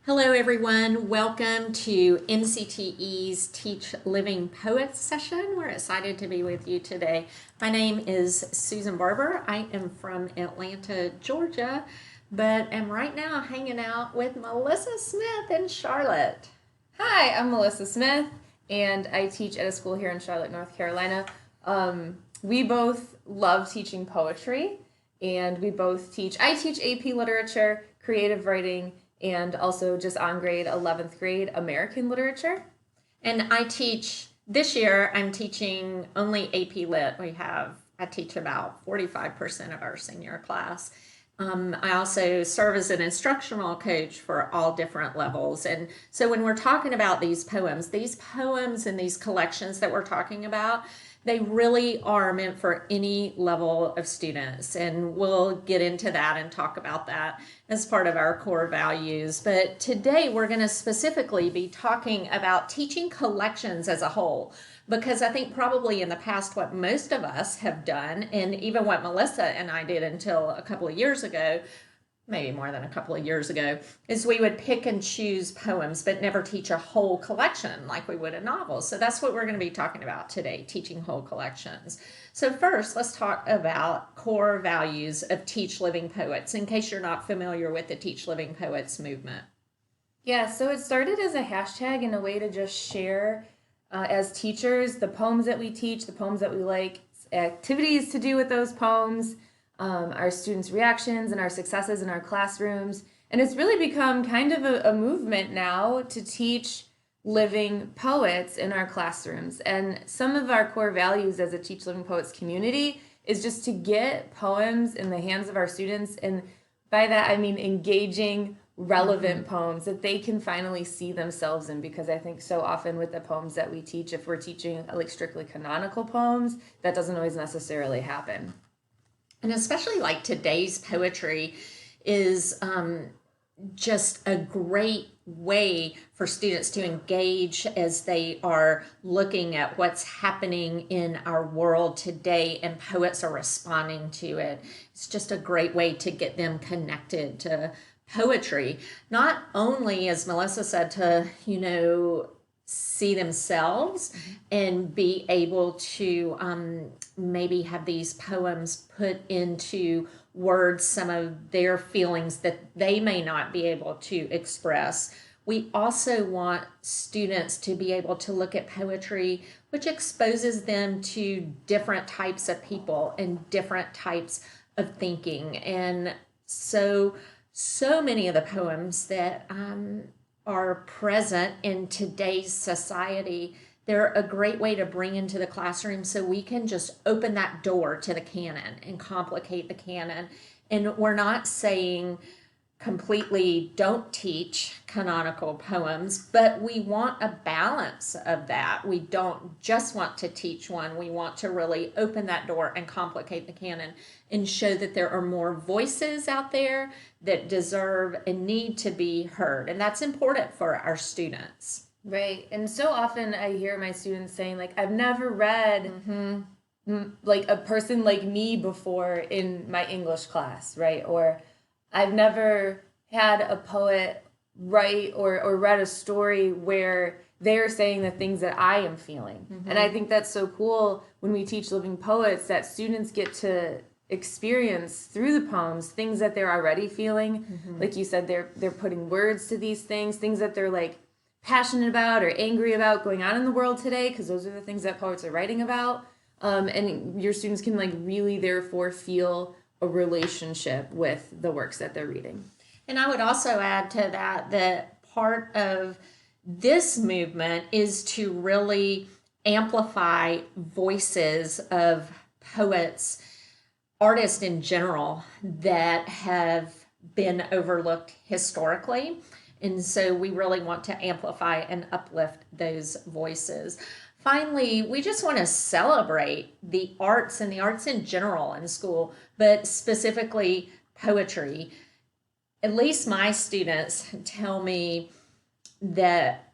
Hello, everyone. Welcome to NCTE's Teach Living Poets session. We're excited to be with you today. My name is Susan Barber. I am from Atlanta, Georgia, but am right now hanging out with Melissa Smith in Charlotte. Hi, I'm Melissa Smith, and I teach at a school here in Charlotte, North Carolina. We both love teaching poetry, and I teach AP Literature, Creative Writing, and also just on grade 11th grade American Literature. And this year I'm teaching only AP Lit. I teach about 45% of our senior class. I also serve as an instructional coach for all different levels. And so when we're talking about these poems and these collections that we're talking about, they really are meant for any level of students. And we'll get into that and talk about that as part of our core values. But today we're going to specifically be talking about teaching collections as a whole, because I think probably in the past what most of us have done, and even what Melissa and I did until a couple of years ago, maybe more than a couple of years ago, is we would pick and choose poems but never teach a whole collection like we would a novel. So that's what we're going to be talking about today, teaching whole collections. So first, let's talk about core values of Teach Living Poets, in case you're not familiar with the Teach Living Poets movement. Yeah, so it started as a hashtag and a way to just share as teachers the poems that we teach, the poems that we like, activities to do with those poems, our students' reactions and our successes in our classrooms. And it's really become kind of a movement now to teach living poets in our classrooms. And some of our core values as a Teach Living Poets community is just to get poems in the hands of our students. And by that, I mean engaging, relevant poems that they can finally see themselves in, because I think so often with the poems that we teach, if we're teaching like strictly canonical poems, that doesn't always necessarily happen. And especially like today's poetry is just a great way for students to engage as they are looking at what's happening in our world today, and poets are responding to it. It's just a great way to get them connected to poetry, not only, as Melissa said, to, see themselves and be able to maybe have these poems put into words some of their feelings that they may not be able to express. We also want students to be able to look at poetry, which exposes them to different types of people and different types of thinking. And so many of the poems that are present in today's society, they're a great way to bring into the classroom so we can just open that door to the canon and complicate the canon. And we're not saying completely don't teach canonical poems, but we want a balance of that. We don't just want to teach one. We want to really open that door and complicate the canon and show that there are more voices out there that deserve and need to be heard. And that's important for our students. Right. And so often I hear my students saying, like, I've never read like a person like me before in my English class, right? Or I've never had a poet write or read a story where they're saying the things that I am feeling. And I think that's so cool when we teach living poets, that students get to experience through the poems things that they're already feeling. Like you said, they're putting words to these things that they're like passionate about or angry about going on in the world today, because those are the things that poets are writing about. And your students can like really therefore feel a relationship with the works that they're reading. And I would also add to that part of this movement is to really amplify voices of poets, artists in general, that have been overlooked historically. And so we really want to amplify and uplift those voices. Finally, we just want to celebrate the arts and the arts in general in school, but specifically poetry. At least my students tell me that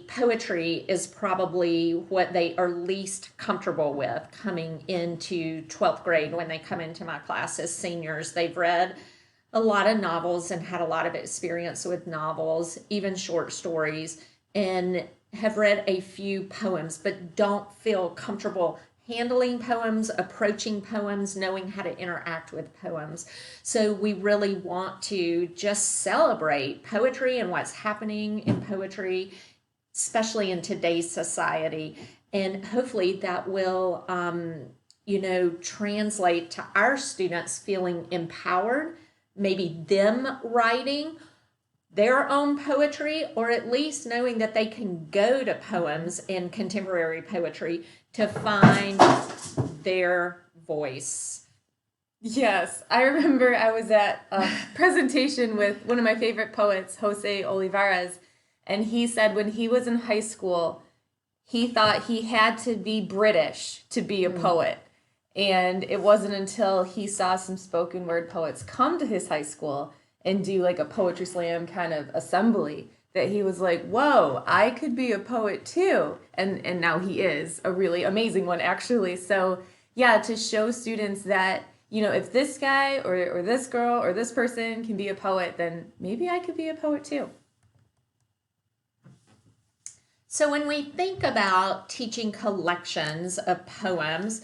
poetry is probably what they are least comfortable with coming into 12th grade when they come into my class as seniors. They've read a lot of novels and had a lot of experience with novels, even short stories, and have read a few poems, but don't feel comfortable handling poems, approaching poems, knowing how to interact with poems. So we really want to just celebrate poetry and what's happening in poetry, especially in today's society. And hopefully that will, translate to our students feeling empowered, maybe them writing their own poetry, or at least knowing that they can go to poems and contemporary poetry to find their voice. Yes, I remember I was at a presentation with one of my favorite poets, Jose Olivares, and he said when he was in high school, he thought he had to be British to be a poet. And it wasn't until he saw some spoken word poets come to his high school and do like a poetry slam kind of assembly that he was like, whoa, I could be a poet too. And now he is a really amazing one, actually. So yeah, to show students that, if this guy or this girl or this person can be a poet, then maybe I could be a poet too. So when we think about teaching collections of poems,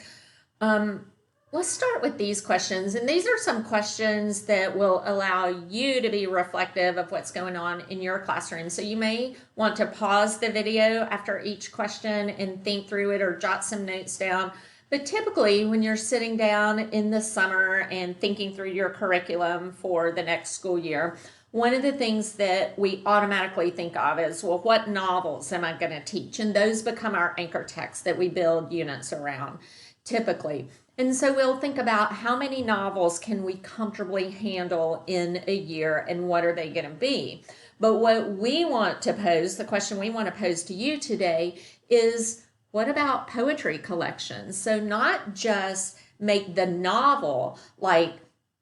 let's start with these questions. And these are some questions that will allow you to be reflective of what's going on in your classroom. So you may want to pause the video after each question and think through it or jot some notes down. But typically when you're sitting down in the summer and thinking through your curriculum for the next school year, one of the things that we automatically think of is, well, what novels am I going to teach? And those become our anchor texts that we build units around, typically. And so we'll think about how many novels can we comfortably handle in a year and what are they going to be? But what we want to pose, the question we want to pose to you today is, what about poetry collections? So not just make the novel like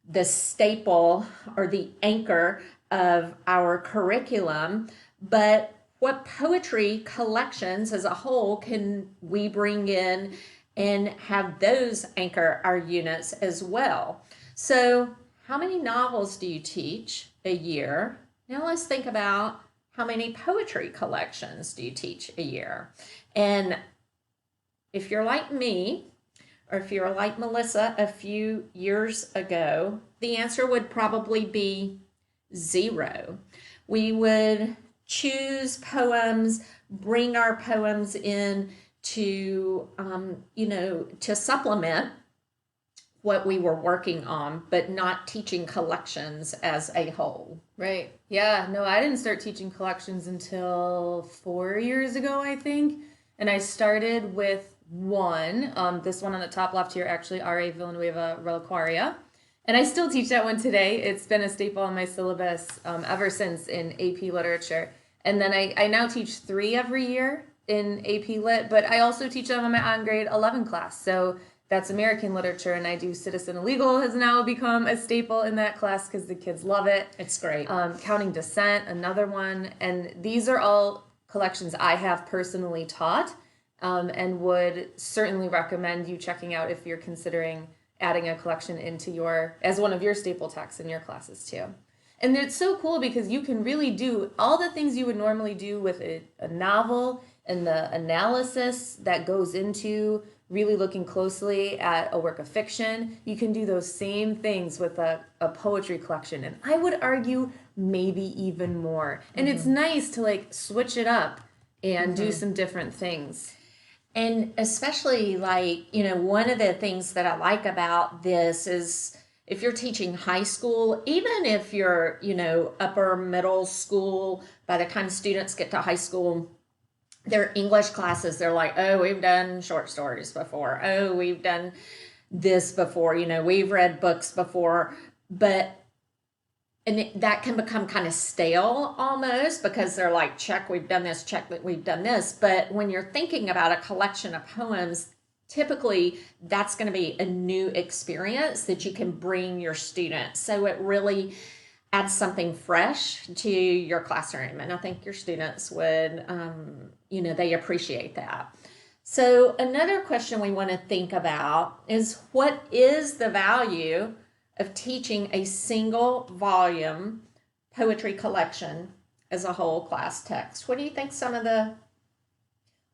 the staple or the anchor of our curriculum, but what poetry collections as a whole can we bring in and have those anchor our units as well? So how many novels do you teach a year? Now let's think about how many poetry collections do you teach a year? And if you're like me, or if you're like Melissa a few years ago, the answer would probably be 0. We would choose poems, bring our poems in to, to supplement what we were working on, but not teaching collections as a whole. Right. Yeah. No, I didn't start teaching collections until 4 years ago, I think. And I started with one, this one on the top left here, actually, R.A. Villanueva Reliquaria. And I still teach that one today. It's been a staple in my syllabus ever since in AP Literature. And then I now teach 3 every year in AP Lit, but I also teach them in my on-grade 11 class. So that's American Literature, and I do Citizen and Legal has now become a staple in that class because the kids love it. It's great. Counting Descent, another one. And these are all collections I have personally taught and would certainly recommend you checking out if you're considering adding a collection into as one of your staple texts in your classes too. And it's so cool because you can really do all the things you would normally do with a novel and the analysis that goes into really looking closely at a work of fiction. You can do those same things with a poetry collection. And I would argue maybe even more. And it's nice to like switch it up and do some different things. And especially one of the things that I like about this is if you're teaching high school, even if you're, upper middle school, by the time students get to high school, their English classes, they're like, oh, we've done short stories before. Oh, we've done this before. We've read books before. And that can become kind of stale almost because they're like, check, we've done this, check that we've done this. But when you're thinking about a collection of poems, typically that's going to be a new experience that you can bring your students. So it really adds something fresh to your classroom. And I think your students would, they appreciate that. So another question we want to think about is, what is the value of teaching a single volume poetry collection as a whole class text? What do you think some of the...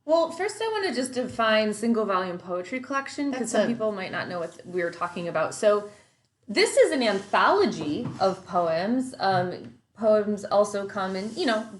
Well, first I want to just define single volume poetry collection, because some people might not know what we're talking about. So this is an anthology of poems. Poems also come in,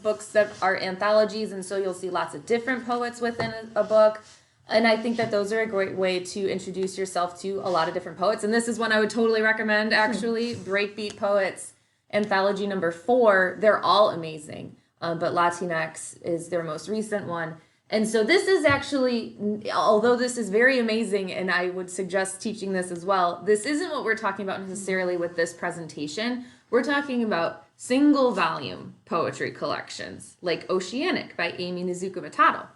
books that are anthologies, and so you'll see lots of different poets within a book. And I think that those are a great way to introduce yourself to a lot of different poets. And this is one I would totally recommend, actually. Breakbeat Poets, anthology number 4. They're all amazing, but Latinx is their most recent one. And so this is actually, although this is very amazing, and I would suggest teaching this as well, this isn't what we're talking about necessarily with this presentation. We're talking about single volume poetry collections, like Oceanic by Amy Nizuka Matado.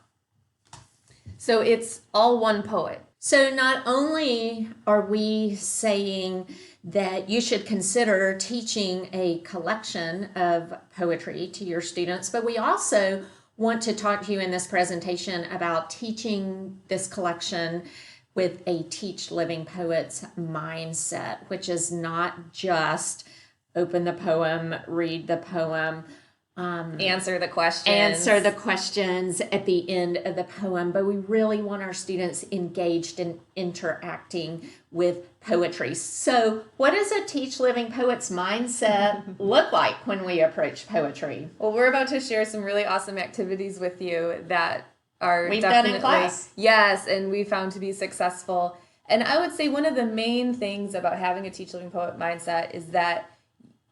So it's all one poet. So not only are we saying that you should consider teaching a collection of poetry to your students, but we also want to talk to you in this presentation about teaching this collection with a Teach Living Poets mindset, which is not just open the poem, read the poem, answer the questions at the end of the poem, but we really want our students engaged and interacting with poetry. So what does a Teach Living Poets mindset look like when we approach poetry? Well, we're about to share some really awesome activities with you that are We've definitely done in class. Yes, and we found to be successful. And I would say one of the main things about having a Teach Living Poet mindset is that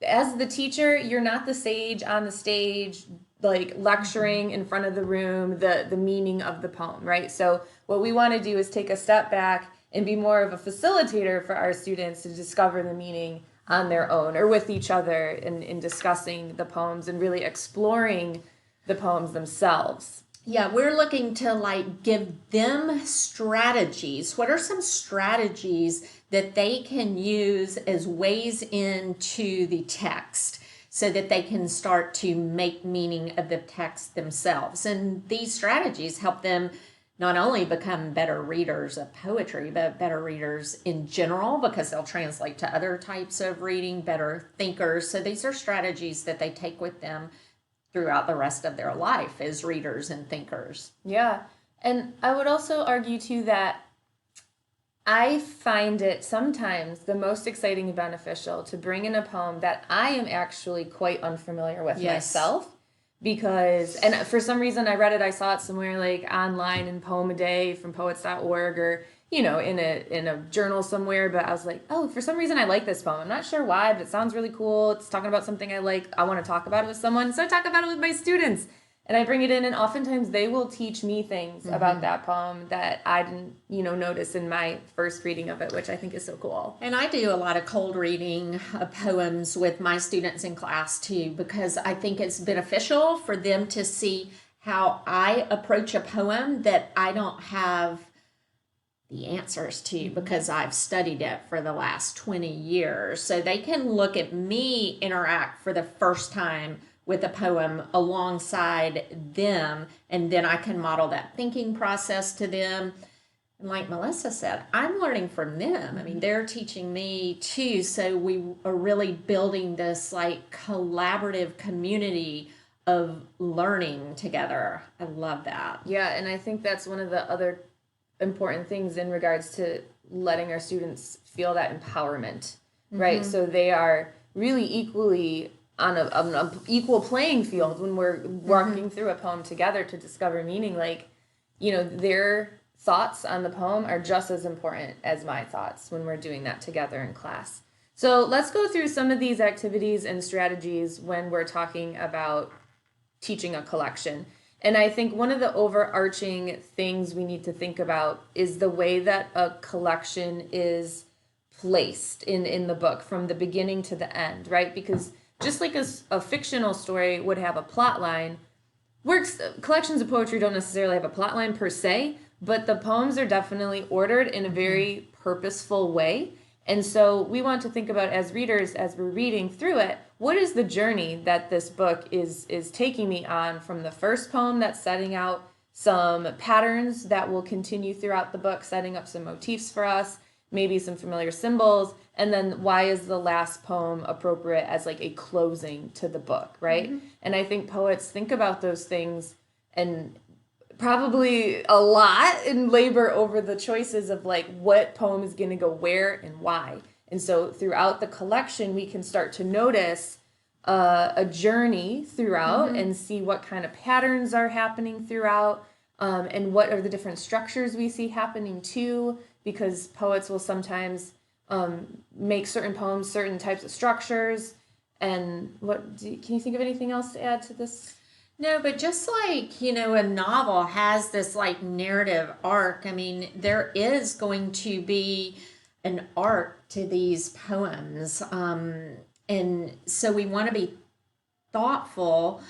as the teacher, you're not the sage on the stage, like lecturing in front of the room, the meaning of the poem, right? So what we want to do is take a step back and be more of a facilitator for our students to discover the meaning on their own or with each other in discussing the poems and really exploring the poems themselves. Yeah, we're looking to give them strategies. What are some strategies that they can use as ways into the text so that they can start to make meaning of the text themselves? And these strategies help them not only become better readers of poetry, but better readers in general, because they'll translate to other types of reading, better thinkers. So these are strategies that they take with them throughout the rest of their life as readers and thinkers. Yeah. And I would also argue too that I find it sometimes the most exciting and beneficial to bring in a poem that I am actually quite unfamiliar with myself, because, and for some reason I read it, I saw it somewhere online in Poem a Day from poets.org, or in a journal somewhere, but I was like, oh, for some reason I like this poem. I'm not sure why, but it sounds really cool. It's talking about something I like. I want to talk about it with someone. So I talk about it with my students and I bring it in, and oftentimes they will teach me things about that poem that I didn't, notice in my first reading of it, which I think is so cool. And I do a lot of cold reading of poems with my students in class too, because I think it's beneficial for them to see how I approach a poem that I don't have the answers to because I've studied it for the last 20 years. So they can look at me interact for the first time with a poem alongside them, and then I can model that thinking process to them. And like Melissa said, I'm learning from them. I mean, they're teaching me too. So we are really building this collaborative community of learning together. I love that. Yeah, and I think that's one of the other important things in regards to letting our students feel that empowerment, right? So they are really equally on a equal playing field when we're working through a poem together to discover meaning. Their thoughts on the poem are just as important as my thoughts when we're doing that together in class. So let's go through some of these activities and strategies when we're talking about teaching a collection. And I think one of the overarching things we need to think about is the way that a collection is placed in the book from the beginning to the end, right? Because just like a fictional story would have a plot line, collections of poetry don't necessarily have a plot line per se, but the poems are definitely ordered in a very purposeful way. And so we want to think about, as readers, as we're reading through it, what is the journey that this book is taking me on, from the first poem that's setting out some patterns that will continue throughout the book, setting up some motifs for us, maybe some familiar symbols, and then why is the last poem appropriate as like a closing to the book, right? And I think poets think about those things and probably a lot in labor over the choices of like what poem is going to go where and why. And so throughout the collection, we can start to notice a journey throughout and see what kind of patterns are happening throughout, and what are the different structures we see happening too, because poets will sometimes make certain poems certain types of structures. And can you think of anything else to add to this? No, but just like, a novel has this like narrative arc, I mean, there is going to be an arc to these poems. And so we want to be thoughtful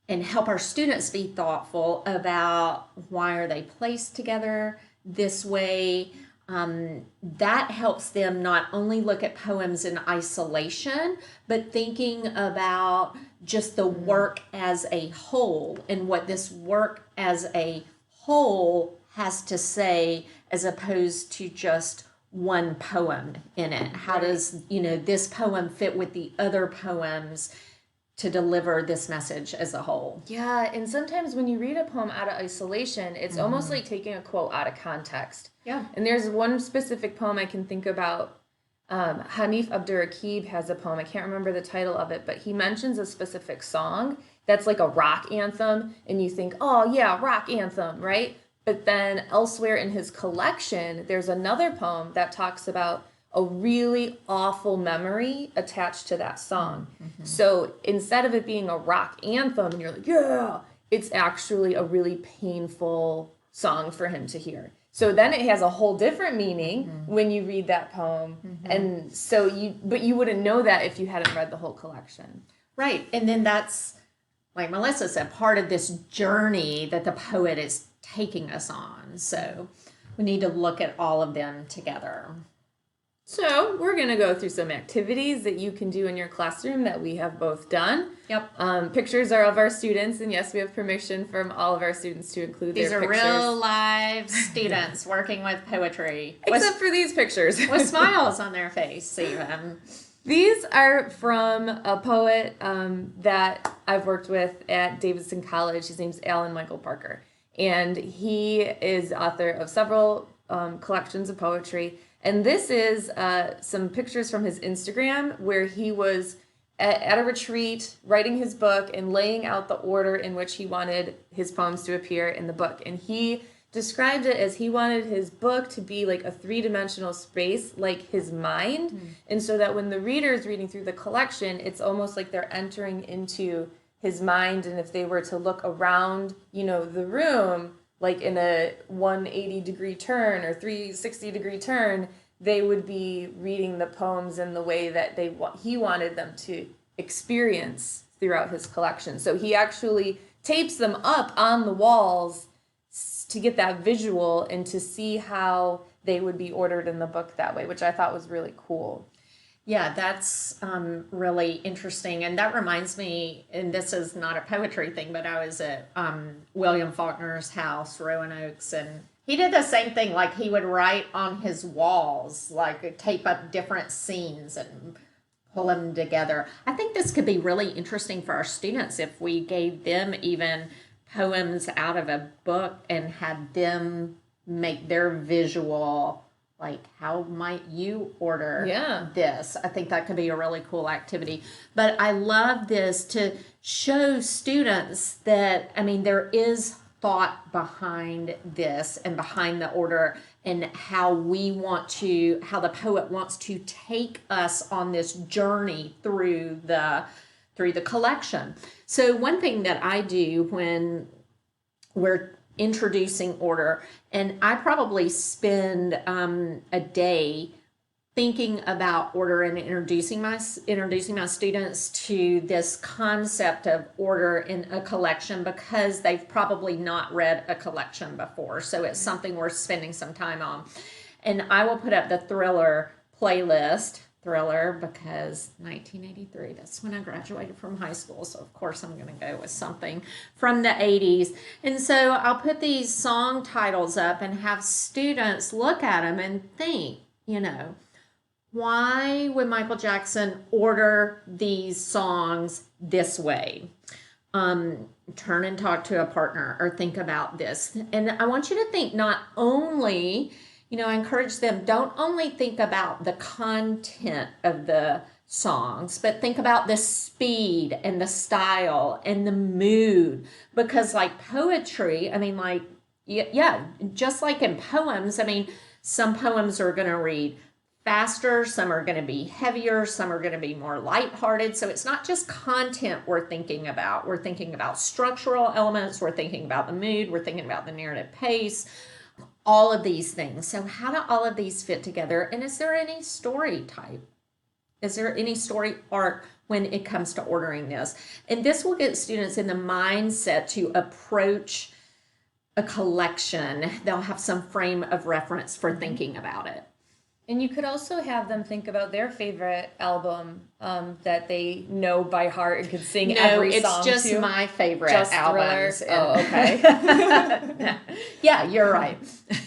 and help our students be thoughtful about why are they placed together this way. That helps them not only look at poems in isolation, but thinking about just the work as a whole and what this work as a whole has to say, as opposed to just one poem in it. How does, this poem fit with the other poems to deliver this message as a whole? Yeah, and sometimes when you read a poem out of isolation, it's almost like taking a quote out of context. Yeah. And there's one specific poem I can think about. Hanif Abdurraqib has a poem. I can't remember the title of it, but he mentions a specific song that's like a rock anthem, and you think, oh yeah, rock anthem, right? But then elsewhere in his collection, there's another poem that talks about a really awful memory attached to that song. So instead of it being a rock anthem and you're like, yeah, it's actually a really painful song for him to hear. So then it has a whole different meaning when you read that poem. And so you wouldn't know that if you hadn't read the whole collection. Right. And then that's, like Melissa said, part of this journey that the poet is taking us on. So we need to look at all of them together. So we're going to go through some activities that you can do in your classroom that we have both done. Yep. Pictures are of our students, and yes, we have permission from all of our students to include These their are pictures. real live students working with poetry. Except for these pictures. With smiles on their face, even. These are from a poet that I've worked with at Davidson College. His name's Alan Michael Parker. And he is author of several collections of poetry. And this is some pictures from his Instagram where he was at a retreat writing his book and laying out the order in which he wanted his poems to appear in the book. And he described it as he wanted his book to be like a three-dimensional space, like his mind. And so that when the reader is reading through the collection, it's almost like they're entering into his mind. And if they were to look around, the room, like in a 180-degree turn or 360-degree turn, they would be reading the poems in the way that he wanted them to experience throughout his collection. So he actually tapes them up on the walls to get that visual and to see how they would be ordered in the book that way, which I thought was really cool. Yeah, that's really interesting. And that reminds me, and this is not a poetry thing, but I was at William Faulkner's house, Roanoke, and he did the same thing. Like he would write on his walls, like tape up different scenes and pull them together. I think this could be really interesting for our students if we gave them even poems out of a book and had them make their visual, like how might you order this? I think that could be a really cool activity. But I love this to show students that, there is thought behind this and behind the order and how the poet wants to take us on this journey through the collection. So one thing that I do when we're introducing order, and I probably spend a day thinking about order and introducing my students to this concept of order in a collection, because they've probably not read a collection before. So it's something we're spending some time on. And I will put up the Thriller playlist. Thriller, because 1983, that's when I graduated from high school, so of course I'm going to go with something from the 80s. And so I'll put these song titles up and have students look at them and think, you know, why would Michael Jackson order these songs this way? Turn and talk to a partner or think about this. And I want you to think not only, I encourage them, don't only think about the content of the songs, but think about the speed and the style and the mood. Because like poetry, yeah, just like in poems, some poems are going to read faster, some are going to be heavier, some are going to be more lighthearted. So it's not just content we're thinking about. We're thinking about structural elements, we're thinking about the mood, we're thinking about the narrative pace, all of these things. So how do all of these fit together? And is there any story type? Is there any story arc when it comes to ordering this? And this will get students in the mindset to approach a collection. They'll have some frame of reference for thinking about it. And you could also have them think about their favorite album that they know by heart and could sing every song to. It's just my favorite just albums. Oh, okay. Yeah, you're right.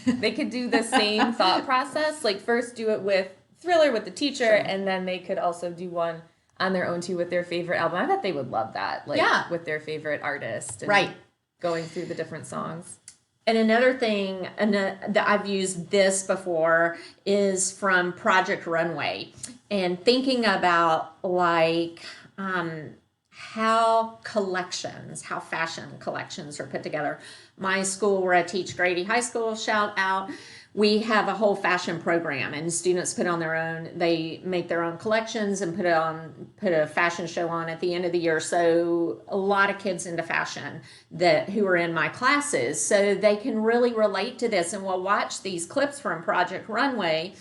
They could do the same thought process. Like first do it with Thriller with the teacher, sure. And then they could also do one on their own too with their favorite album. I bet they would love that. With their favorite artist. And right. Going through the different songs. And another thing that I've used this before is from Project Runway, and thinking about how fashion collections are put together. My school, where I teach, Grady High School, shout out, we have a whole fashion program, and students they make their own collections and put a fashion show on at the end of the year. So a lot of kids into fashion who are in my classes, so they can really relate to this and will watch these clips from Project Runway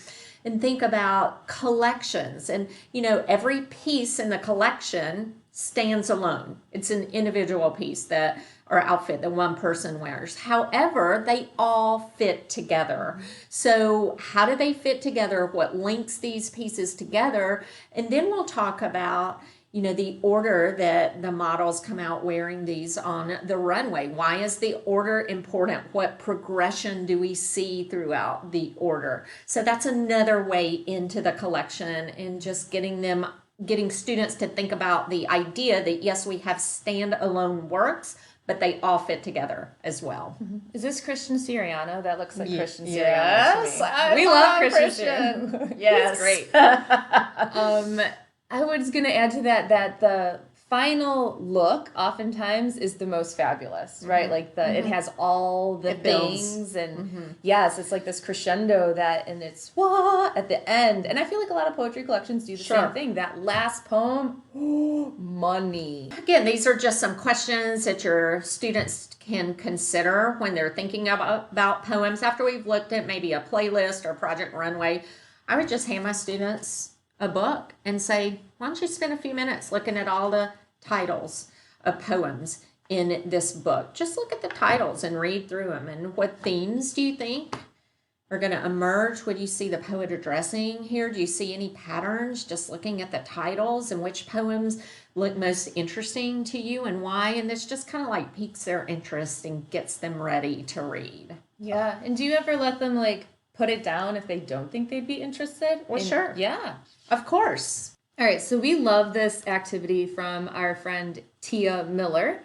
and think about collections. And, every piece in the collection stands alone. It's an individual piece or outfit that one person wears. However, they all fit together. So how do they fit together? What links these pieces together? And then we'll talk about, the order that the models come out wearing these on the runway. Why is the order important? What progression do we see throughout the order? So that's another way into the collection, and just getting students to think about the idea that yes, we have standalone works, but they all fit together as well. Mm-hmm. Is this Christian Siriano? That looks like Christian Siriano. Yes, to me. We love Christian. Yes, he's great. I was going to add to that the final look oftentimes is the most fabulous, right? Mm-hmm. Like it has all the things, and yes, it's like this crescendo and it's wah at the end. And I feel like a lot of poetry collections do the same thing. That last poem, money. Again, these are just some questions that your students can consider when they're thinking about poems. After we've looked at maybe a playlist or Project Runway, I would just hand my students a book and say, why don't you spend a few minutes looking at all the titles of poems in this book? Just look at the titles and read through them. And what themes do you think are going to emerge? What do you see the poet addressing here? Do you see any patterns just looking at the titles, and which poems look most interesting to you and why? And this just kind of piques their interest and gets them ready to read. Yeah. And do you ever let them put it down if they don't think they'd be interested? Well, sure. Yeah. Of course. All right, so we love this activity from our friend Tia Miller,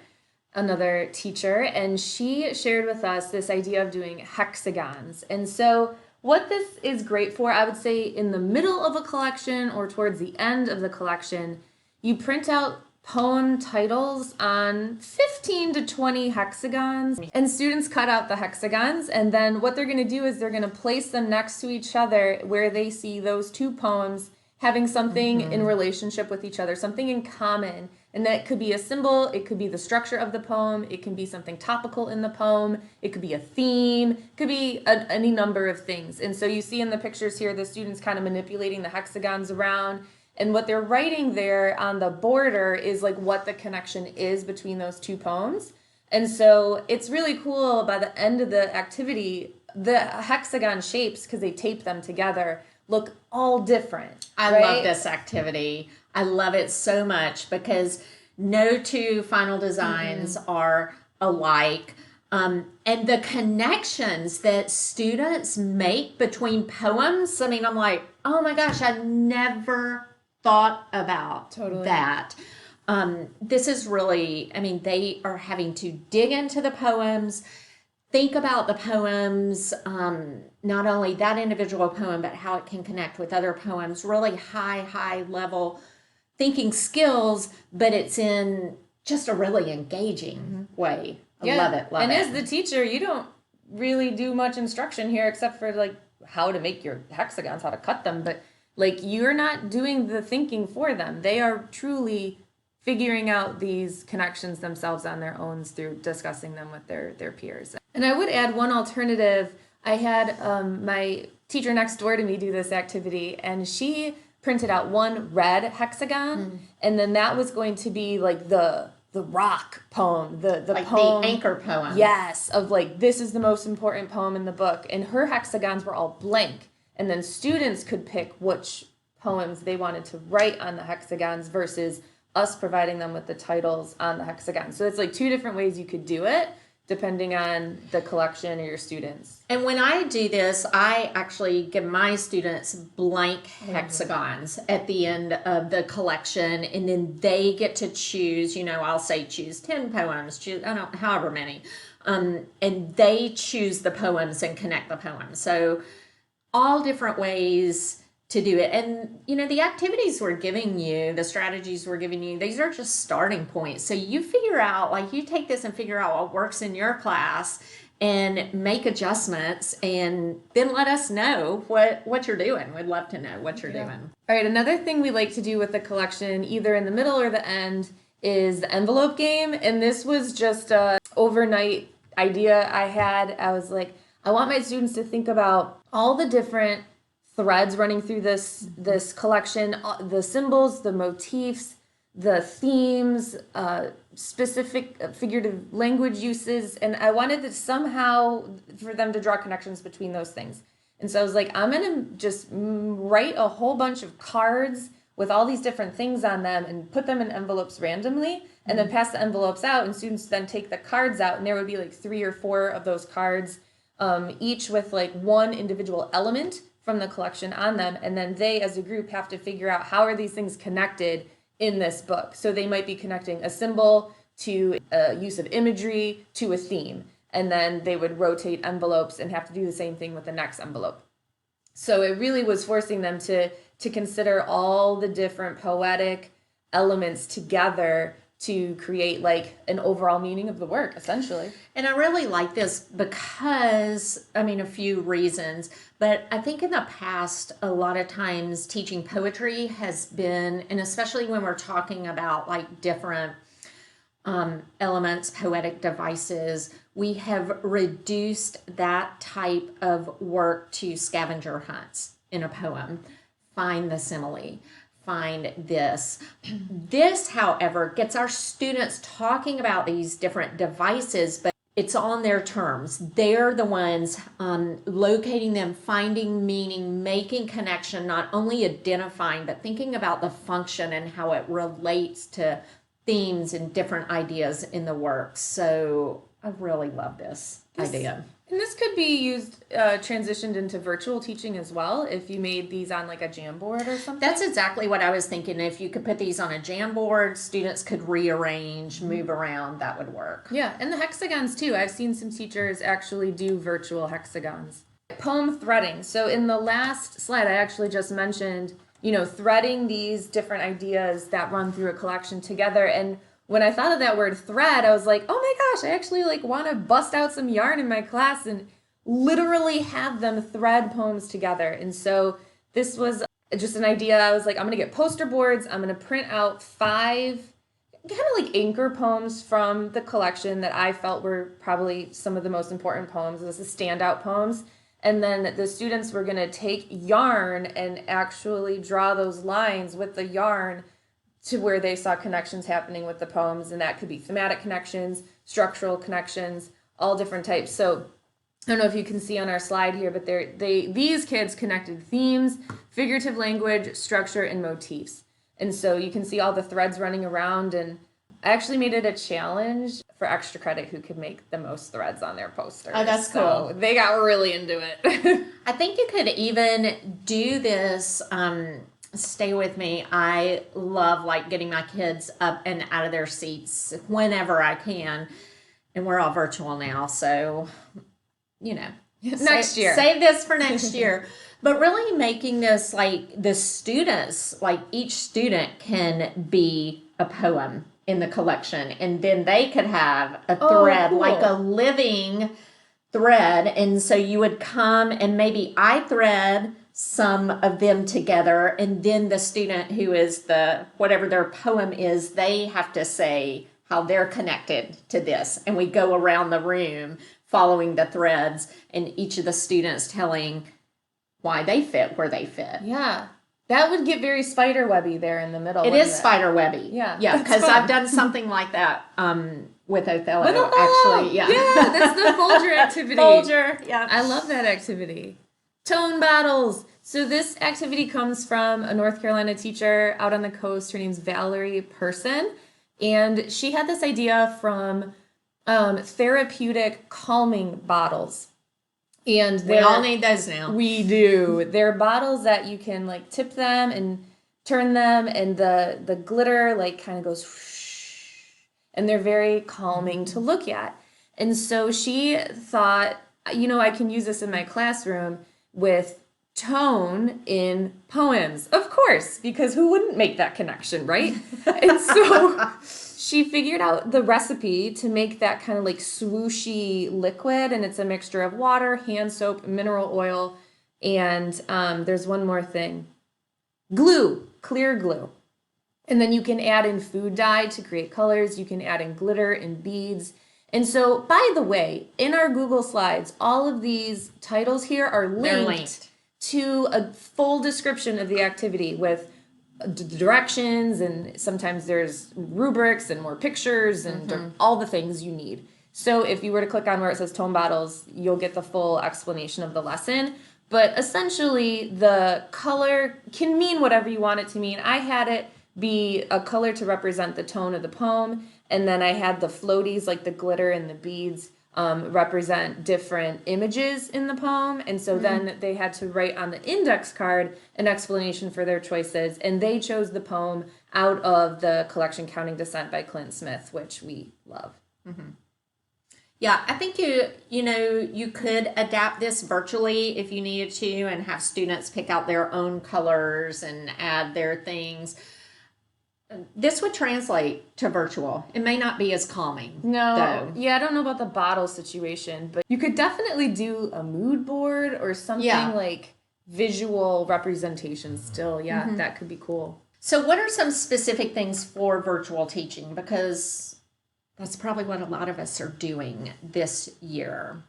another teacher, and she shared with us this idea of doing hexagons. And so what this is great for, I would say in the middle of a collection or towards the end of the collection, you print out poem titles on 15 to 20 hexagons, and students cut out the hexagons, and then what they're going to do is they're going to place them next to each other where they see those two poems having something in relationship with each other, something in common. And that could be a symbol, it could be the structure of the poem, it can be something topical in the poem, it could be a theme, it could be any number of things. And so you see in the pictures here, the students kind of manipulating the hexagons around, and what they're writing there on the border is what the connection is between those two poems. And so it's really cool. By the end of the activity, the hexagon shapes, because they tape them together, look all different. I love this activity. I love it so much because no two final designs are alike. And the connections that students make between poems, I mean, I'm like, oh my gosh, I never thought about that. This is really, I mean, they are having to dig into the poems, think about the poems, not only that individual poem, but how it can connect with other poems, really high level thinking skills, but it's in just a really engaging way. I love it. And as the teacher, you don't really do much instruction here except for like how to make your hexagons, how to cut them. But like you're not doing the thinking for them. They are truly figuring out these connections themselves on their own through discussing them with their peers. And I would add one alternative. I had my teacher next door to me do this activity, and she printed out one red hexagon, and then that was going to be like the rock poem, the like poem, the anchor poem. Yes, of like this is the most important poem in the book, and her hexagons were all blank, and then students could pick which poems they wanted to write on the hexagons versus us providing them with the titles on the hexagons. So it's like two different ways you could do it depending on the collection or your students. And when I do this, I actually give my students blank hexagons at the end of the collection, and then they get to choose, you know, I'll say choose 10 poems, choose, I don't, however many, and they choose the poems and connect the poems. So all different ways to do it. And, you know, the activities we're giving you, the strategies we're giving you, these are just starting points. So you figure out, like, you take this and figure out what works in your class and make adjustments, and then let us know what you're doing. We'd love to know what you're doing. All right, another thing we like to do with the collection, either in the middle or the end, is the envelope game. And this was just a overnight idea I had. I was like, I want my students to think about all the different threads running through this collection, the symbols, the motifs, the themes, specific figurative language uses, and I wanted to somehow for them to draw connections between those things. And so I was like, I'm gonna just write a whole bunch of cards with all these different things on them and put them in envelopes randomly, and then pass the envelopes out, and students then take the cards out, and there would be like 3 or 4 of those cards, each with like one individual element from the collection on them, and then they as a group have to figure out how are these things connected in this book. So they might be connecting a symbol to a use of imagery to a theme, and then they would rotate envelopes and have to do the same thing with the next envelope. So it really was forcing them to consider all the different poetic elements together to create like an overall meaning of the work, essentially. And I really like this because, I mean, a few reasons, but I think in the past, a lot of times teaching poetry has been, and especially when we're talking about like different elements, poetic devices, we have reduced that type of work to scavenger hunts in a poem. Find the simile. Find this. This, however, gets our students talking about these different devices, but it's on their terms. They're the ones locating them, finding meaning, making connection, not only identifying, but thinking about the function and how it relates to themes and different ideas in the work. So I really love this idea. And this could be used, transitioned into virtual teaching as well, if you made these on like a Jamboard or something. That's exactly what I was thinking. If you could put these on a Jamboard, students could rearrange, move around, that would work. Yeah, and the hexagons too. I've seen some teachers actually do virtual hexagons. Poem threading. So in the last slide, I actually just mentioned, you know, threading these different ideas that run through a collection together. And when I thought of that word thread, I was like, oh my gosh, I actually like want to bust out some yarn in my class and literally have them thread poems together. And so this was just an idea. I was like, I'm going to get poster boards. I'm going to print out 5 kind of like anchor poems from the collection that I felt were probably some of the most important poems. This is standout poems. And then the students were going to take yarn and actually draw those lines with the yarn to where they saw connections happening with the poems, and that could be thematic connections, structural connections, all different types. So I don't know if you can see on our slide here, but these kids connected themes, figurative language, structure, and motifs. And so you can see all the threads running around, and I actually made it a challenge for extra credit who could make the most threads on their poster. Oh, that's so cool. They got really into it. I think you could even do this. Stay with me. I love like getting my kids up and out of their seats whenever I can. And we're all virtual now. So, you know, Next year. Save this for next year. But really making this like the students, like each student can be a poem in the collection. And then they could have a thread, cool. like a living thread. And so you would come and maybe I thread some of them together. And then the student who is whatever their poem is, they have to say how they're connected to this. And we go around the room following the threads and each of the students telling why they fit where they fit. Yeah. That would get very spiderwebby there in the middle. It is spiderwebby. Yeah. Yeah, because I've done something like that with Othello, With Othello! actually. Yeah. Yeah, that's the Folger activity. Folger, yeah. I love that activity. Tone battles. So this activity comes from a North Carolina teacher out on the coast. Her name's Valerie Person. And she had this idea from therapeutic calming bottles. And We all need those now. We do. They're bottles that you can like tip them and turn them, and the glitter like kind of goes whoosh, and they're very calming to look at. And so she thought, I can use this in my classroom with tone in poems. Of course, because who wouldn't make that connection, right? And so she figured out the recipe to make that kind of like swooshy liquid, and it's a mixture of water, hand soap, mineral oil, and there's one more thing. Glue, clear glue. And then you can add in food dye to create colors. You can add in glitter and beads. And so, by the way, in our Google Slides, all of these titles here are linked to a full description of the activity with directions, and sometimes there's rubrics and more pictures and all the things you need. So if you were to click on where it says tone bottles, you'll get the full explanation of the lesson. But essentially, the color can mean whatever you want it to mean. I had it be a color to represent the tone of the poem, and then I had the floaties, like the glitter and the beads, represent different images in the poem. And so then they had to write on the index card an explanation for their choices, and they chose the poem out of the collection Counting Descent by Clint Smith, which we love. Yeah, I think you could adapt this virtually if you needed to and have students pick out their own colors and add their things. This would translate to virtual. It may not be as calming. No, though. Yeah, I don't know about the bottle situation, but you could definitely do a mood board or something like visual representation still. Yeah, that could be cool. So what are some specific things for virtual teaching? Because that's probably what a lot of us are doing this year.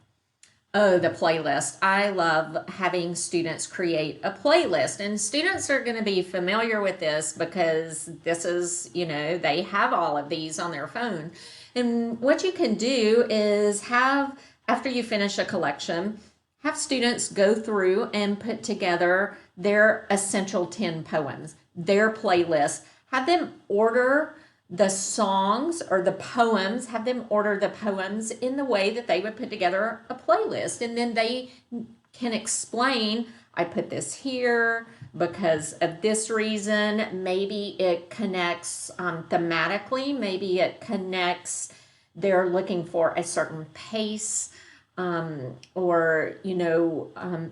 Oh, the playlist. I love having students create a playlist, and students are going to be familiar with this because this is, they have all of these on their phone. And what you can do is after you finish a collection, have students go through and put together their essential 10 poems, their playlist, have them order the songs or the poems, have them order the poems in the way that they would put together a playlist. And then they can explain, I put this here because of this reason. Maybe it connects thematically. Maybe it connects, they're looking for a certain pace or,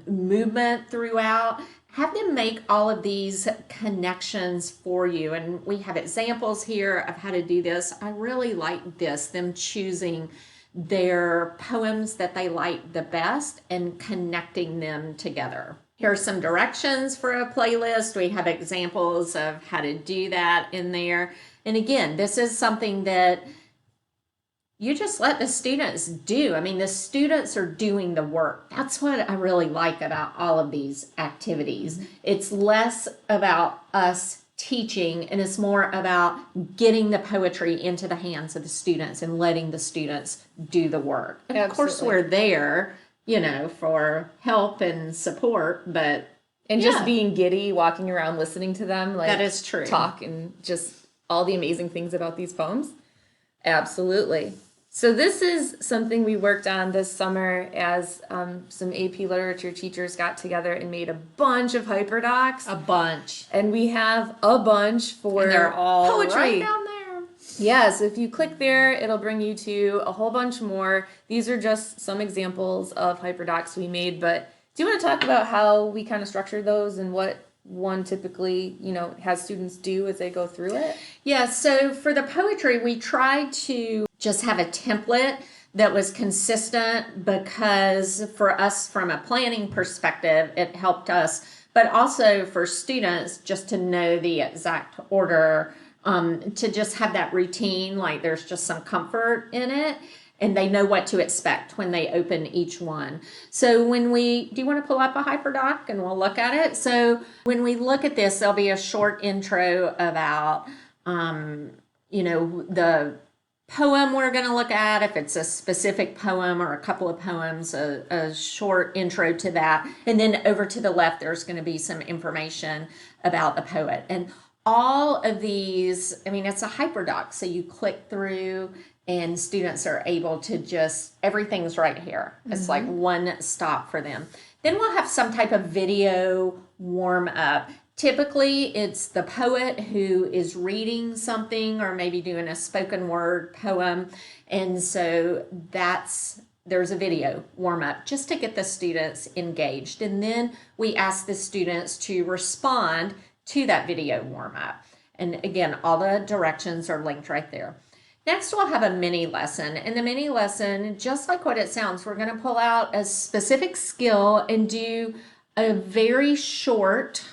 movement throughout. Have them make all of these connections for you. And we have examples here of how to do this. I really like this, them choosing their poems that they like the best and connecting them together. Here are some directions for a playlist. We have examples of how to do that in there. And again, this is something that you just let the students do. I mean, the students are doing the work. That's what I really like about all of these activities. It's less about us teaching, and it's more about getting the poetry into the hands of the students and letting the students do the work. And of course, we're there, for help and support, but just being giddy, walking around, listening to them, that is true. Talk and just all the amazing things about these poems. Absolutely. So this is something we worked on this summer as some AP literature teachers got together and made a bunch of hyperdocs. A bunch. And we have a bunch for And they're all poetry. right down there. Yeah, so if you click there, it'll bring you to a whole bunch more. These are just some examples of hyperdocs we made, but do you want to talk about how we kind of structured those and what one typically, has students do as they go through it? Yeah, so for the poetry, we tried to just have a template that was consistent because for us, from a planning perspective, it helped us, but also for students just to know the exact order, to just have that routine, like there's just some comfort in it. And they know what to expect when they open each one. So do you want to pull up a hyperdoc and we'll look at it? So when we look at this, there'll be a short intro about, the poem we're going to look at, if it's a specific poem or a couple of poems, a short intro to that. And then over to the left, there's going to be some information about the poet. And all of these, it's a hyperdoc. So you click through and students are able to everything's right here. It's like one stop for them. Then we'll have some type of video warm up. Typically, it's the poet who is reading something or maybe doing a spoken word poem. And so there's a video warm up just to get the students engaged. And then we ask the students to respond to that video warm up. And again, all the directions are linked right there. Next, we'll have a mini lesson. And the mini lesson, just like what it sounds, we're going to pull out a specific skill and do a very short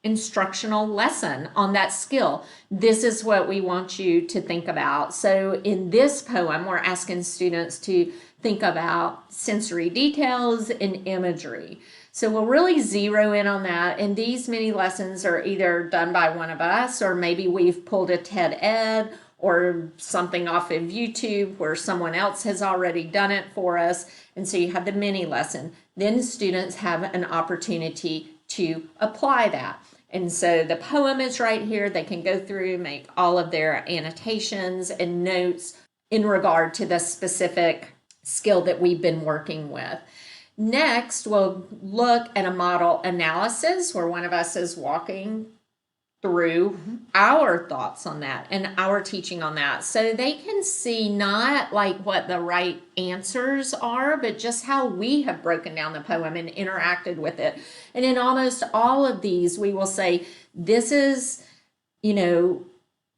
instructional lesson on that skill. This is what we want you to think about. So in this poem, we're asking students to think about sensory details and imagery. So we'll really zero in on that. And these mini lessons are either done by one of us, or maybe we've pulled a TED Ed or something off of YouTube where someone else has already done it for us. And so you have the mini lesson. Then students have an opportunity to apply that. And so the poem is right here. They can go through, make all of their annotations and notes in regard to the specific skill that we've been working with. Next, we'll look at a model analysis where one of us is walking through our thoughts on that and our teaching on that. So they can see not like what the right answers are, but just how we have broken down the poem and interacted with it. And in almost all of these, we will say, this is,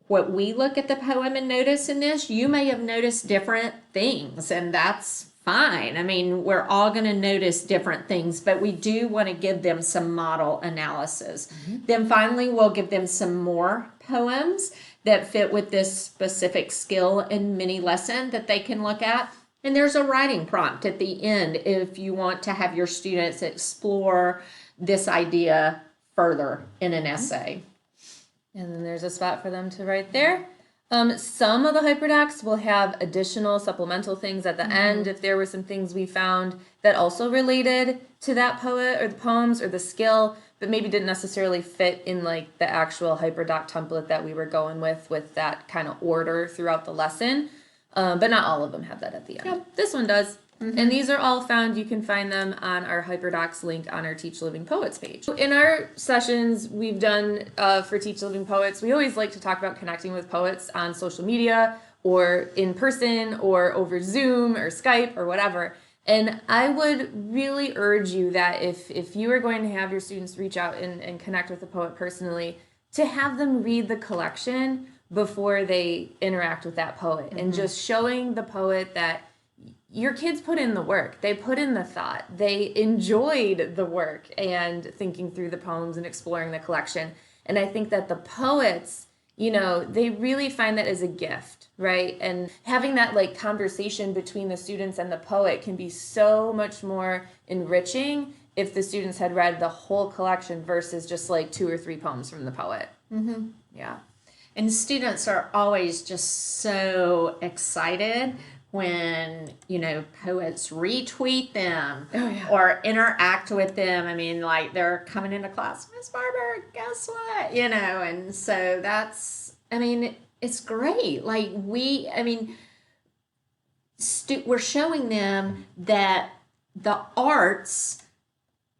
what we look at the poem and notice in this. You may have noticed different things, and that's fine. We're all going to notice different things, but we do want to give them some model analysis. Then finally, we'll give them some more poems that fit with this specific skill and mini lesson that they can look at. And there's a writing prompt at the end if you want to have your students explore this idea further in an essay. And then there's a spot for them to write there. Some of the hyperdocs will have additional supplemental things at the end if there were some things we found that also related to that poet or the poems or the skill, but maybe didn't necessarily fit in like the actual hyperdoc template that we were going with that kind of order throughout the lesson. But not all of them have that at the end. Yep. This one does. And these are all found, you can find them on our hyperdocs link on our Teach Living Poets page. In our sessions we've done for Teach Living Poets, we always like to talk about connecting with poets on social media or in person or over Zoom or Skype or whatever. And I would really urge you that if you are going to have your students reach out and connect with a poet personally, to have them read the collection before they interact with that poet and just showing the poet that your kids put in the work. They put in the thought. They enjoyed the work and thinking through the poems and exploring the collection. And I think that the poets, they really find that as a gift, right? And having that like conversation between the students and the poet can be so much more enriching if the students had read the whole collection versus just like 2 or 3 poems from the poet. Yeah. And students are always just so excited when, poets retweet them or interact with them. Like they're coming into class, Miss Barber, guess what? And so that's, it's great. Like we're showing them that the arts,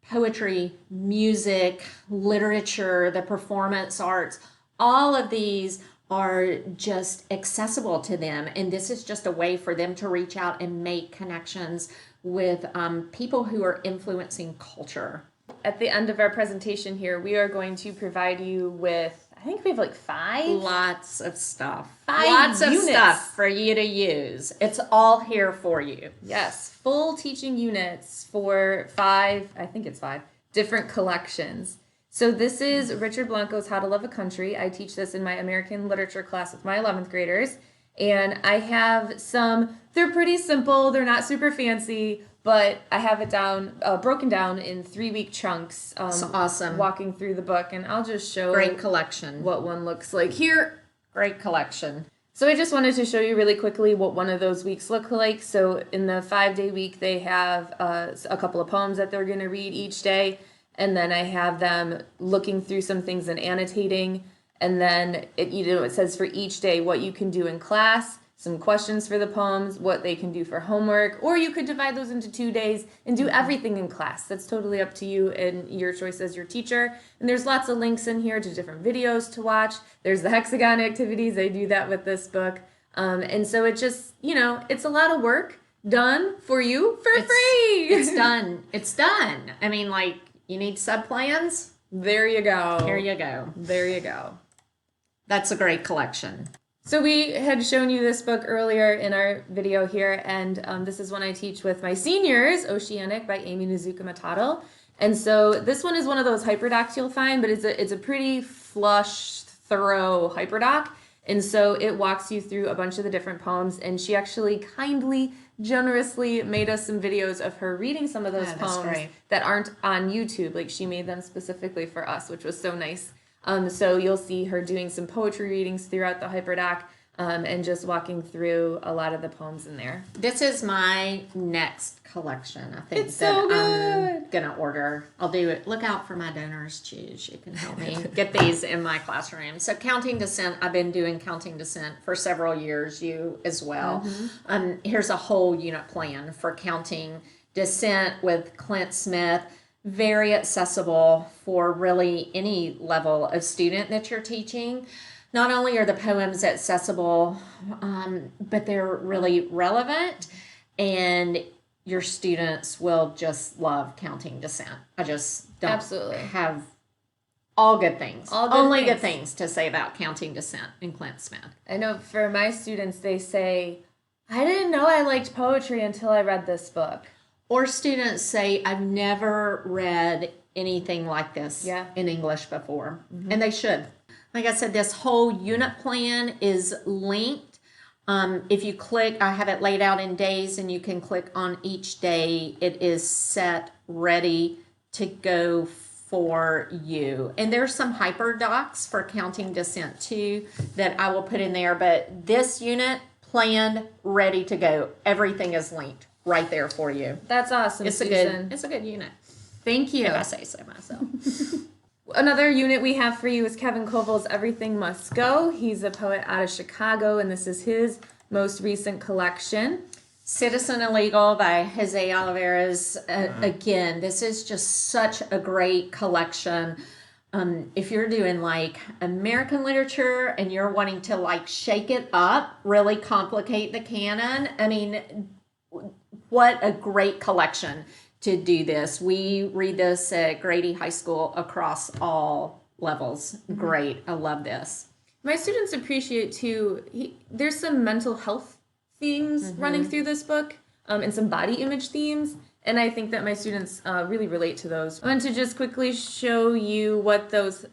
poetry, music, literature, the performance arts, all of these are just accessible to them. And this is just a way for them to reach out and make connections with people who are influencing culture. At the end of our presentation here, we are going to provide you with, I think we have like lots of stuff. Lots of units. Stuff for you to use. It's all here for you. Yes, full teaching units for 5, I think it's 5, different collections. So this is Richard Blanco's How to Love a Country. I teach this in my American literature class with my 11th graders. And I have some, they're pretty simple, they're not super fancy, but I have it down, broken down in 3-week chunks. That's awesome. Walking through the book, and I'll just show great collection what one looks like here. Great collection. So I just wanted to show you really quickly what one of those weeks look like. So in the 5-day week, they have a couple of poems that they're going to read each day, and then I have them looking through some things and annotating. And then it says for each day what you can do in class, some questions for the poems, what they can do for homework, or you could divide those into 2 days and do everything in class. That's totally up to you and your choice as your teacher. And there's lots of links in here to different videos to watch. There's the hexagon activities. I do that with this book. And so it just, it's a lot of work done for you for free. It's done. It's done. I mean, you need sub-plans? There you go. Here you go. There you go. That's a great collection. So we had shown you this book earlier in our video here, and this is one I teach with my seniors, Oceanic by Amy Nizuka Matado. And so this one is one of those hyperdocs you'll find, but it's a pretty flush, thorough hyperdoc. And so it walks you through a bunch of the different poems, and she actually kindly, generously made us some videos of her reading some of those poems that aren't on YouTube. Like, she made them specifically for us, which was so nice. So you'll see her doing some poetry readings throughout the hyperdoc, and just walking through a lot of the poems in there. This is my next collection. I think it's so good. I'm gonna order. I'll do it. Look out for my donors. Choose. You can help me get these in my classroom. So Counting Descent. I've been doing Counting Descent for several years. You as well. Mm-hmm. Here's a whole unit plan for Counting Descent with Clint Smith. Very accessible for really any level of student that you're teaching. Not only are the poems accessible, but they're really relevant, and your students will just love Counting Descent. I just don't have all good things. Only good things to say about Counting Descent and Clint Smith. I know for my students, they say, I didn't know I liked poetry until I read this book. Or students say, I've never read anything like this in English before. Mm-hmm. And they should. Like I said, this whole unit plan is linked. If you click, I have it laid out in days, and you can click on each day. It is set, ready to go for you. And there's some hyperdocs for Counting Descent too that I will put in there. But this unit, planned, ready to go. Everything is linked right there for you. That's awesome, Susan. It's a good unit. Thank you. If I say so myself. Another unit we have for you is Kevin Koval's Everything Must Go. He's a poet out of Chicago, and this is his most recent collection. Citizen Illegal by Jose Olivares. Again, this is just such a great collection. If you're doing American literature and you're wanting to shake it up, really complicate the canon, I mean, what a great collection to do this. We read this at Grady High School across all levels. Mm-hmm. Great. I love this. My students appreciate too, there's some mental health themes running through this book, and some body image themes. And I think that my students really relate to those. I want to just quickly show you what those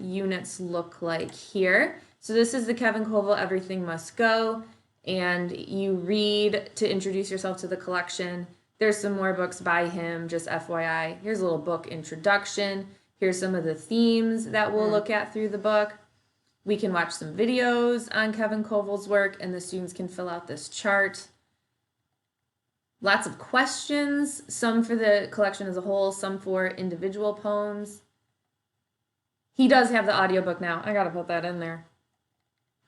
units look like here. So this is the Kevin Koval Everything Must Go. And you read to introduce yourself to the collection. There's some more books by him, just FYI. Here's a little book introduction. Here's some of the themes that we'll look at through the book. We can watch some videos on Kevin Koval's work, and the students can fill out this chart. Lots of questions, some for the collection as a whole, some for individual poems. He does have the audiobook now. I gotta put that in there.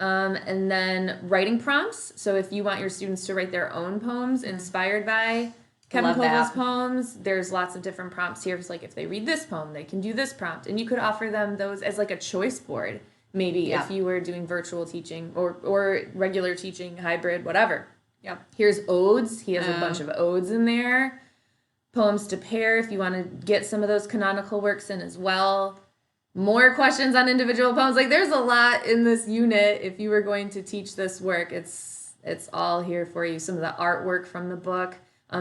And then writing prompts. So if you want your students to write their own poems inspired by Kevin Love Koval's that. poems, there's lots of different prompts here. It's like if they read this poem, they can do this prompt. And you could offer them those as like a choice board, maybe Yeah. if you were doing virtual teaching or regular teaching, hybrid, whatever. Yep. Here's odes. He has a bunch of odes in there. Poems to pair if you want to get some of those canonical works in as well. More questions on individual poems. Like there's a lot in this unit. If you were going to teach this work, it's all here for you. Some of the artwork from the book,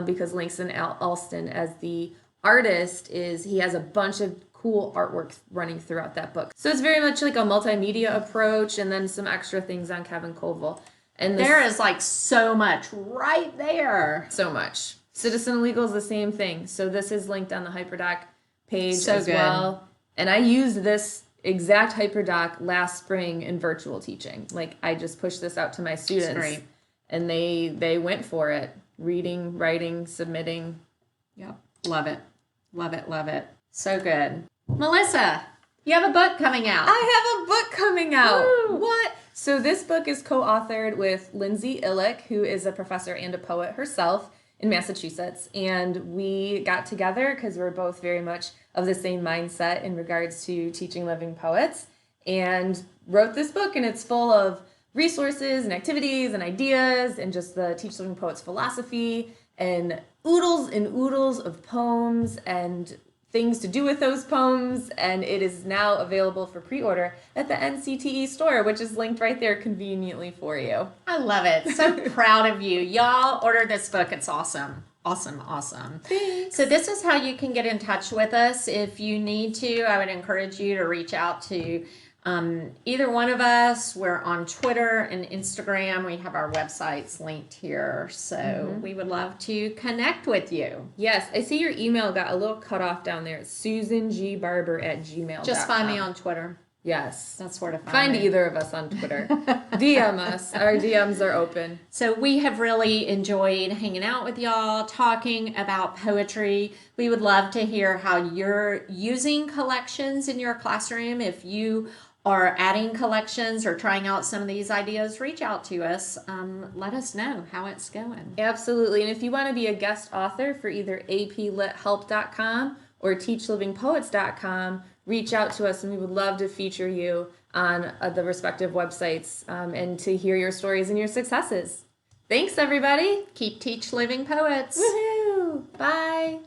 because Langston Alston, as the artist, he has a bunch of cool artwork running throughout that book. So it's very much like a multimedia approach, and then some extra things on Kevin Koval. And There is like so much right there. so much. Citizen Legal is the same thing. So this is linked on the Hyperdoc page So as good. well. And I used this exact Hyperdoc last spring in virtual teaching. Like I just pushed this out to my students, great. and they went for it. Reading, writing, submitting. Yep. Love it. Love it. Love it. So good. Melissa, you have a book coming out. I have a book coming out. Woo! What? So this book is co-authored with Lindsay Illick, who is a professor and a poet herself in Massachusetts. And we got together because we're both very much of the same mindset in regards to teaching living poets, and wrote this book. And it's full of resources and activities and ideas and just the Teach Living Poets philosophy and oodles of poems and things to do with those poems. And it is now available for pre-order at the NCTE store, which is linked right there conveniently for you. I love it. So proud of you. Y'all order this book. It's awesome. Awesome. Thanks. So this is how you can get in touch with us. If you need to, I would encourage you to reach out to either one of us. We're on Twitter and Instagram. We have our websites linked here. So we would love to connect with you. Yes, I see your email got a little cut off down there. It's susangbarber@gmail.com. Just find me on Twitter. Yes. That's where to find Find me. either of us on Twitter. DM us. Our DMs are open. So we have really enjoyed hanging out with y'all, talking about poetry. We would love to hear how you're using collections in your classroom. If you are adding collections or trying out some of these ideas, reach out to us. Let us know how it's going. Absolutely. And if you want to be a guest author for either aplithelp.com or teachlivingpoets.com, reach out to us and we would love to feature you on the respective websites and to hear your stories and your successes. Thanks, everybody. Keep Teach Living Poets. Woohoo! Bye.